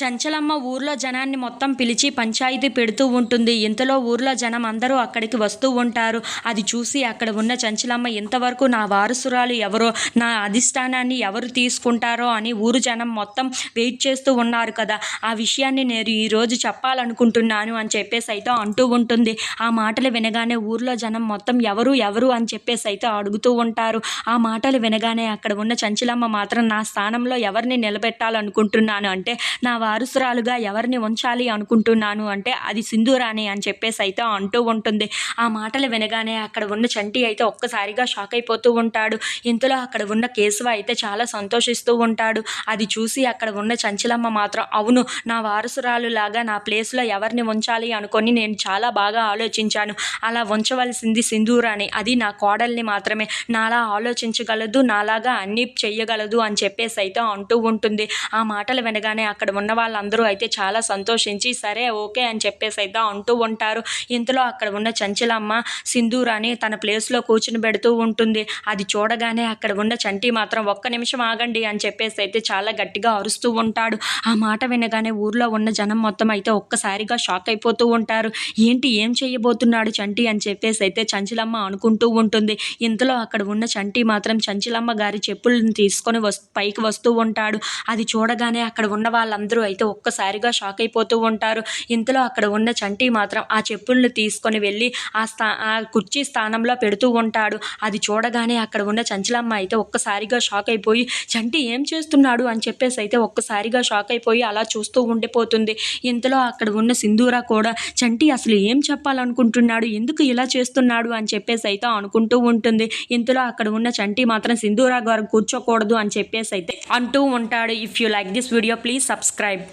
చంచలమ్మ ఊర్లో జనాన్ని మొత్తం పిలిచి పంచాయతీ పెడుతూ ఉంటుంది. ఇంతలో ఊర్లో జనం అందరూ అక్కడికి వస్తూ ఉంటారు. అది చూసి అక్కడ ఉన్న చంచలమ్మ ఇంతవరకు నా వారసురాలు ఎవరో, నా అధిష్టానాన్ని ఎవరు తీసుకుంటారో అని ఊరు జనం మొత్తం వెయిట్ చేస్తూ ఉన్నారు కదా, ఆ విషయాన్ని నేను ఈరోజు చెప్పాలనుకుంటున్నాను అని చెప్పేసి అయితే అంటూ ఉంటుంది. ఆ మాటలు వినగానే ఊర్లో జనం మొత్తం ఎవరు ఎవరు అని చెప్పేసి అయితే అడుగుతూ ఉంటారు. ఆ మాటలు వినగానే అక్కడ ఉన్న చంచలమ్మ మాత్రం నా స్థానంలో ఎవరిని నిలబెట్టాలనుకుంటున్నాను అంటే, నా వారసురాలుగా ఎవరిని ఉంచాలి అనుకుంటున్నాను అంటే అది సింధూరాణి అని చెప్పేసి అయితే అంటూ ఉంటుంది. ఆ మాటలు వినగానే అక్కడ ఉన్న చంటి అయితే ఒక్కసారిగా షాక్ అయిపోతూ ఉంటాడు. ఇంతలో అక్కడ ఉన్న కేశవ అయితే చాలా సంతోషిస్తూ ఉంటాడు. అది చూసి అక్కడ ఉన్న చంచలమ్మ మాత్రం అవును, నా వారసురాలు లాగా నా ప్లేస్లో ఎవరిని ఉంచాలి అనుకొని నేను చాలా బాగా ఆలోచించాను. అలా ఉంచవలసింది సింధూరాణి, అది నా కోడల్ని మాత్రమే, నాలా ఆలోచించగలదు, నాలాగా అన్నీ చెయ్యగలదు అని చెప్పేసి అయితే అంటూ ఉంటుంది. ఆ మాటలు వినగానే అక్కడ ఉన్న వాళ్ళందరూ అయితే చాలా సంతోషించి సరే ఓకే అని చెప్పేసి అయితే అంటూ ఉంటారు. ఇంతలో అక్కడ ఉన్న చంచలమ్మ సింధూరాన్ని తన ప్లేస్లో కూర్చుని పెడుతూ ఉంటుంది. అది చూడగానే అక్కడ ఉన్న చంటి మాత్రం ఒక్క నిమిషం ఆగండి అని చెప్పేసి అయితే చాలా గట్టిగా అరుస్తూ ఉంటాడు. ఆ మాట వినగానే ఊర్లో ఉన్న జనం మొత్తం అయితే ఒక్కసారిగా షాక్ అయిపోతూ ఉంటారు. ఏంటి, ఏం చేయబోతున్నాడు చంటి అని చెప్పేసి అయితే చంచలమ్మ అనుకుంటూ ఉంటుంది. ఇంతలో అక్కడ ఉన్న చంటి మాత్రం చంచలమ్మ గారి చెప్పులను తీసుకొని పైకి వస్తూ ఉంటాడు. అది చూడగానే అక్కడ ఉన్న వాళ్ళందరూ అయితే ఒక్కసారిగా షాక్ అయిపోతూ ఉంటారు. ఇంతలో అక్కడ ఉన్న చంటి మాత్రం ఆ చెప్పులను తీసుకొని వెళ్ళి ఆ కుర్చీ స్థానంలో పెడుతూ ఉంటాడు. అది చూడగానే అక్కడ ఉన్న చంచలమ్మ అయితే ఒక్కసారిగా షాక్ అయిపోయి చంటి ఏం చేస్తున్నాడు అని చెప్పేసి అయితే ఒక్కసారిగా షాక్ అయిపోయి అలా చూస్తూ ఉండిపోతుంది. ఇంతలో అక్కడ ఉన్న సింధూర కూడా చంటి అసలు ఏం చెప్పాలనుకుంటున్నాడు, ఎందుకు ఇలా చేస్తున్నాడు అని చెప్పేసి అయితే అనుకుంటూ ఉంటుంది. ఇంతలో అక్కడ ఉన్న చంటి మాత్రం సింధూర గారు కూర్చోకూడదు అని చెప్పేసి అయితే అంటూ ఉంటాడు. If you like this video please subscribe.